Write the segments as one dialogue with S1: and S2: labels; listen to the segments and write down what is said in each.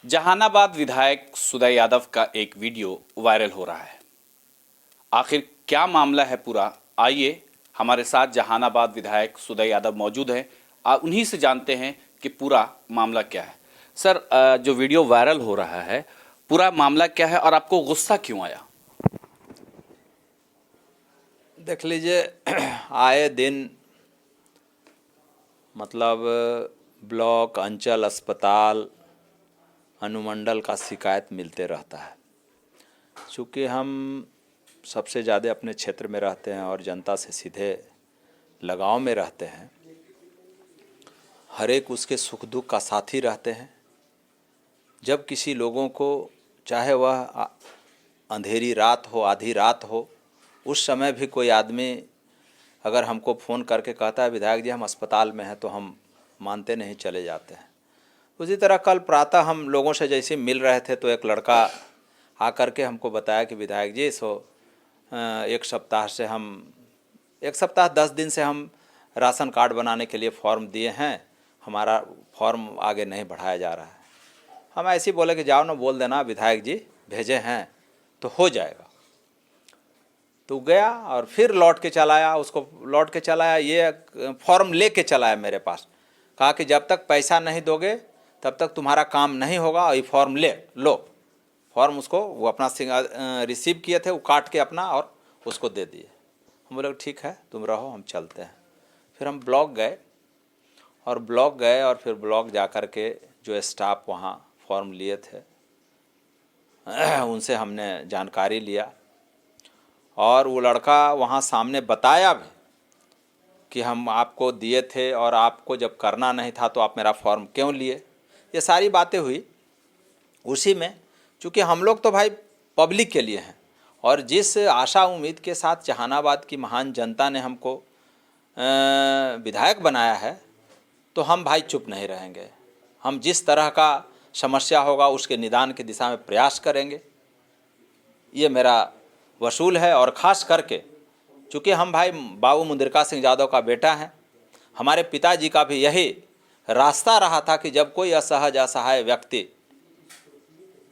S1: जहानाबाद विधायक सुदय यादव का एक वीडियो वायरल हो रहा है। आखिर क्या मामला है पूरा, आइए हमारे साथ जहानाबाद विधायक सुदय यादव मौजूद हैं। उन्हीं से जानते हैं कि पूरा मामला क्या है। सर, जो वीडियो वायरल हो रहा है, पूरा मामला क्या है और आपको गुस्सा क्यों आया?
S2: देख लीजिए, आए दिन मतलब ब्लॉक, अंचल, अस्पताल, अनुमंडल का शिकायत मिलते रहता है। चूँकि हम सबसे ज़्यादा अपने क्षेत्र में रहते हैं और जनता से सीधे लगाव में रहते हैं, हर एक उसके सुख दुख का साथी रहते हैं। जब किसी लोगों को, चाहे वह अंधेरी रात हो, आधी रात हो, उस समय भी कोई आदमी अगर हमको फ़ोन करके कहता है विधायक जी हम अस्पताल में हैं, तो हम मानते नहीं, चले जाते हैं। उसी तरह कल प्रातः हम लोगों से जैसे मिल रहे थे तो एक लड़का आकर के हमको बताया कि विधायक जी एक सप्ताह 10 दिन से हम राशन कार्ड बनाने के लिए फॉर्म दिए हैं, हमारा फॉर्म आगे नहीं बढ़ाया जा रहा है। हम ऐसे ही बोले कि जाओ ना, बोल देना विधायक जी भेजे हैं तो हो जाएगा। तो गया और फिर लौट के चला आया, ये फॉर्म ले कर चला आया मेरे पास। कहा कि जब तक पैसा नहीं दोगे तब तक तुम्हारा काम नहीं होगा, और ये फॉर्म लो। फॉर्म उसको वो अपना रिसीव किए थे, वो काट के अपना और उसको दे दिए। हम बोले ठीक है, तुम रहो, हम चलते हैं। फिर हम ब्लॉक गए और फिर ब्लॉक जा कर के जो स्टाफ वहाँ फॉर्म लिए थे उनसे हमने जानकारी लिया, और वो लड़का वहाँ सामने बताया भी कि हम आपको दिए थे और आपको जब करना नहीं था तो आप मेरा फॉर्म क्यों लिए। ये सारी बातें हुई। उसी में चूँकि हम लोग तो भाई पब्लिक के लिए हैं, और जिस आशा उम्मीद के साथ जहानाबाद की महान जनता ने हमको विधायक बनाया है, तो हम भाई चुप नहीं रहेंगे। हम जिस तरह का समस्या होगा उसके निदान की दिशा में प्रयास करेंगे। ये मेरा वसूल है। और ख़ास करके चूँकि हम भाई बाबू मुंद्रिका सिंह यादव का बेटा हैं, हमारे पिताजी का भी यही रास्ता रहा था कि जब कोई असहज असहाय व्यक्ति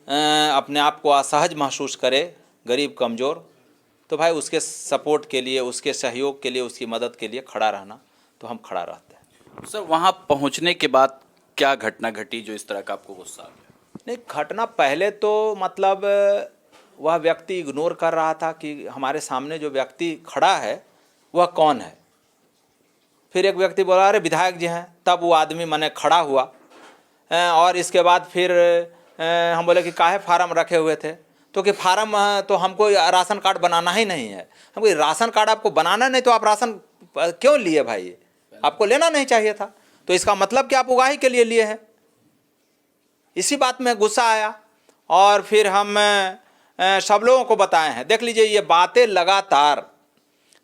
S2: अपने आप को असहज महसूस करे, गरीब कमज़ोर, तो भाई उसके सपोर्ट के लिए, उसके सहयोग के लिए, उसकी मदद के लिए खड़ा रहना, तो हम खड़ा रहते हैं।
S1: सर, वहाँ पहुँचने के बाद क्या घटना घटी जो इस तरह का आपको गुस्सा आ गया?
S2: नहीं, घटना पहले तो मतलब वह व्यक्ति इग्नोर कर रहा था कि हमारे सामने जो व्यक्ति खड़ा है वह कौन है। फिर एक व्यक्ति बोला अरे विधायक जी हैं, तब वो आदमी मने खड़ा हुआ। और इसके बाद फिर हम बोले कि काहे फार्म रखे हुए थे, तो कि फार्म तो हमको राशन कार्ड बनाना ही नहीं है। हम बोले राशन कार्ड आपको बनाना नहीं तो आप राशन क्यों लिए भाई, आपको लेना नहीं चाहिए था, तो इसका मतलब कि आप उगाही के लिए लिए हैं। इसी बात में गुस्सा आया, और फिर हम सब लोगों को बताए हैं। देख लीजिए, ये बातें लगातार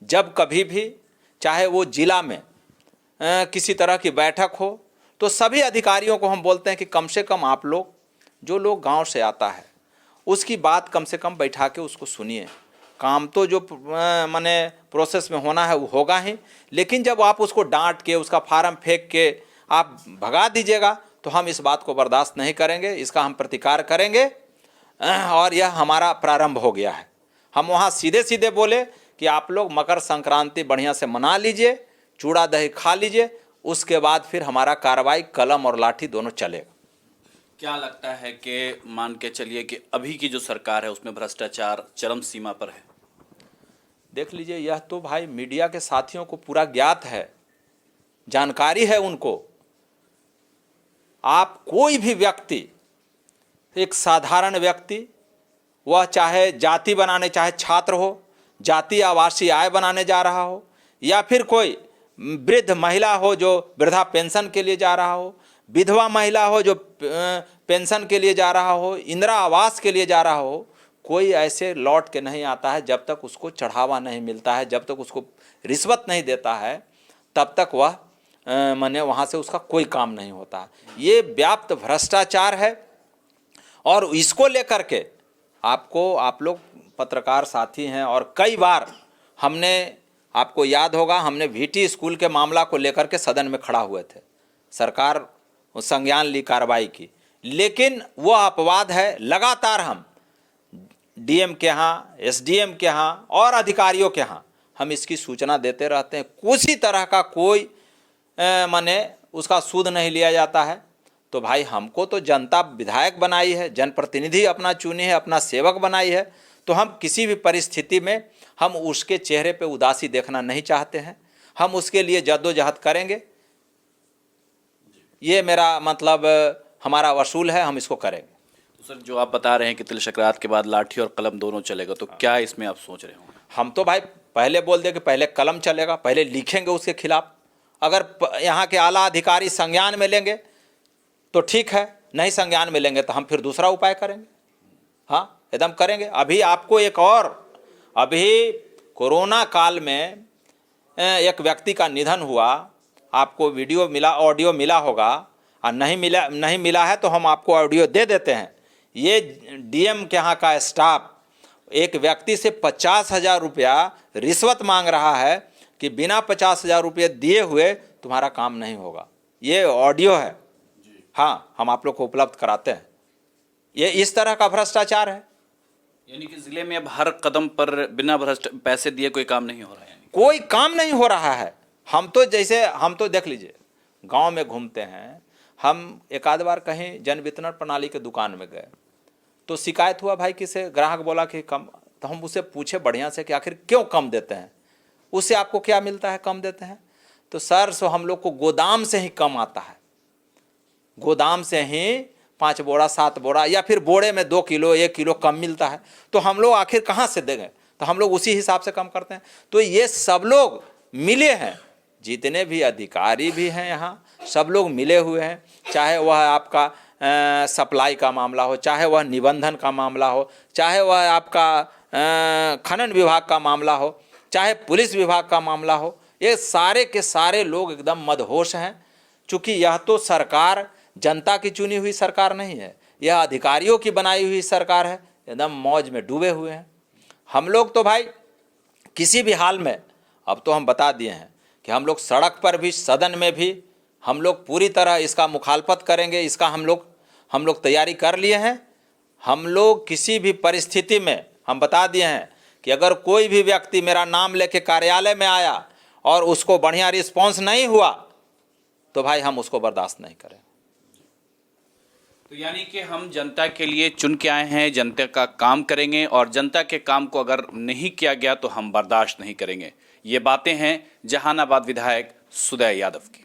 S2: जब कभी भी, चाहे वो जिला में किसी तरह की बैठक हो, तो सभी अधिकारियों को हम बोलते हैं कि कम से कम आप लोग, जो लोग गांव से आता है उसकी बात कम से कम बैठा के उसको सुनिए। काम तो जो माने प्रोसेस में होना है वो होगा ही, लेकिन जब आप उसको डांट के, उसका फार्म फेंक के आप भगा दीजिएगा तो हम इस बात को बर्दाश्त नहीं करेंगे। इसका हम प्रतिकार करेंगे, और यह हमारा प्रारंभ हो गया है। हम वहाँ सीधे सीधे बोले कि आप लोग मकर संक्रांति बढ़िया से मना लीजिए, चूड़ा दही खा लीजिए, उसके बाद फिर हमारा कार्रवाई कलम और लाठी दोनों चलेगा।
S1: क्या लगता है कि मान के चलिए कि अभी की जो सरकार है उसमें भ्रष्टाचार चरम सीमा पर है?
S2: देख लीजिए, यह तो भाई मीडिया के साथियों को पूरा ज्ञात है, जानकारी है उनको। आप कोई भी व्यक्ति, एक साधारण व्यक्ति, वह चाहे जाति बनाने, चाहे छात्र हो, जाति आवासीय आय बनाने जा रहा हो, या फिर कोई वृद्ध महिला हो जो वृद्धा पेंशन के लिए जा रहा हो, विधवा महिला हो जो पेंशन के लिए जा रहा हो, इंदिरा आवास के लिए जा रहा हो, कोई ऐसे लौट के नहीं आता है जब तक उसको चढ़ावा नहीं मिलता है, जब तक उसको रिश्वत नहीं देता है, तब तक वह माने वहाँ से उसका कोई काम नहीं होता। ये व्याप्त भ्रष्टाचार है, और इसको लेकर के आप लोग पत्रकार साथी हैं, और कई बार हमने, आपको याद होगा, हमने वीटी स्कूल के मामला को लेकर के सदन में खड़ा हुए थे। सरकार संज्ञान ली कार्रवाई की, लेकिन वो अपवाद है। लगातार हम डीएम के यहाँ, एसडीएम के यहाँ और अधिकारियों के यहाँ हम इसकी सूचना देते रहते हैं। किसी तरह का कोई माने उसका सूद नहीं लिया जाता है। तो भाई हमको तो जनता विधायक बनाई है, जनप्रतिनिधि अपना चुनी है, अपना सेवक बनाई है, तो हम किसी भी परिस्थिति में हम उसके चेहरे पे उदासी देखना नहीं चाहते हैं। हम उसके लिए जद्दोजहद करेंगे। ये मेरा मतलब हमारा वसूल है, हम इसको करेंगे।
S1: तो सर, जो आप बता रहे हैं कि तिल संक्रांत के बाद लाठी और कलम दोनों चलेगा, तो क्या इसमें आप सोच रहे हो?
S2: हम तो भाई पहले बोल दे कि पहले कलम चलेगा, पहले लिखेंगे उसके खिलाफ। अगर यहाँ के आला अधिकारी संज्ञान में लेंगे तो ठीक है, नहीं संज्ञान में लेंगे तो हम फिर दूसरा उपाय करेंगे। हाँ, एकदम करेंगे। अभी आपको एक और, अभी कोरोना काल में एक व्यक्ति का निधन हुआ, आपको वीडियो मिला, ऑडियो मिला होगा, और नहीं मिला है तो हम आपको ऑडियो दे देते हैं। ये डीएम के यहाँ का स्टाफ एक व्यक्ति से 50,000 रुपया रिश्वत मांग रहा है कि बिना 50,000 रुपये दिए हुए तुम्हारा काम नहीं होगा। ये ऑडियो है। हाँ, हम आप लोग को उपलब्ध कराते हैं। ये इस तरह का भ्रष्टाचार है।
S1: यानी कि जिले में अब हर कदम पर बिना पैसे दिए कोई काम नहीं हो रहा है।
S2: कोई काम नहीं हो रहा है। हम तो देख लीजिए, गांव में घूमते हैं हम। एक आध बार कहीं जन वितरण प्रणाली के दुकान में गए तो शिकायत हुआ भाई किसे, ग्राहक बोला कि कम। तो हम उससे पूछे बढ़िया से कि आखिर क्यों कम देते हैं, उससे आपको क्या मिलता है कम देते हैं? तो सर, सो हम लोग को गोदाम से ही कम आता है। गोदाम से ही 5 बोरा 7 बोरा या फिर बोरे में 2 किलो 1 किलो कम मिलता है। तो हम लोग आखिर कहाँ से देंगे? तो हम लोग उसी हिसाब से कम करते हैं। तो ये सब लोग मिले हैं, जितने भी अधिकारी भी हैं यहाँ, सब लोग मिले हुए हैं। चाहे वह आपका सप्लाई का मामला हो, चाहे वह निबंधन का मामला हो, चाहे वह आपका खनन विभाग का मामला हो, चाहे पुलिस विभाग का मामला हो, ये सारे के सारे लोग एकदम मदहोश हैं। चूँकि यह तो सरकार जनता की चुनी हुई सरकार नहीं है, यह अधिकारियों की बनाई हुई सरकार है। एकदम मौज में डूबे हुए हैं हम लोग। तो भाई किसी भी हाल में, अब तो हम बता दिए हैं कि हम लोग सड़क पर भी, सदन में भी हम लोग पूरी तरह इसका मुखालफत करेंगे। इसका हम लोग तैयारी कर लिए हैं। हम लोग किसी भी परिस्थिति में, हम बता दिए हैं कि अगर कोई भी व्यक्ति मेरा नाम लेके कार्यालय में आया और उसको बढ़िया रिस्पॉन्स नहीं हुआ तो भाई हम उसको बर्दाश्त नहीं करें।
S1: तो यानी कि हम जनता के लिए चुन के आए हैं, जनता का काम करेंगे, और जनता के काम को अगर नहीं किया गया तो हम बर्दाश्त नहीं करेंगे। ये बातें हैं जहानाबाद विधायक सुदय यादव की।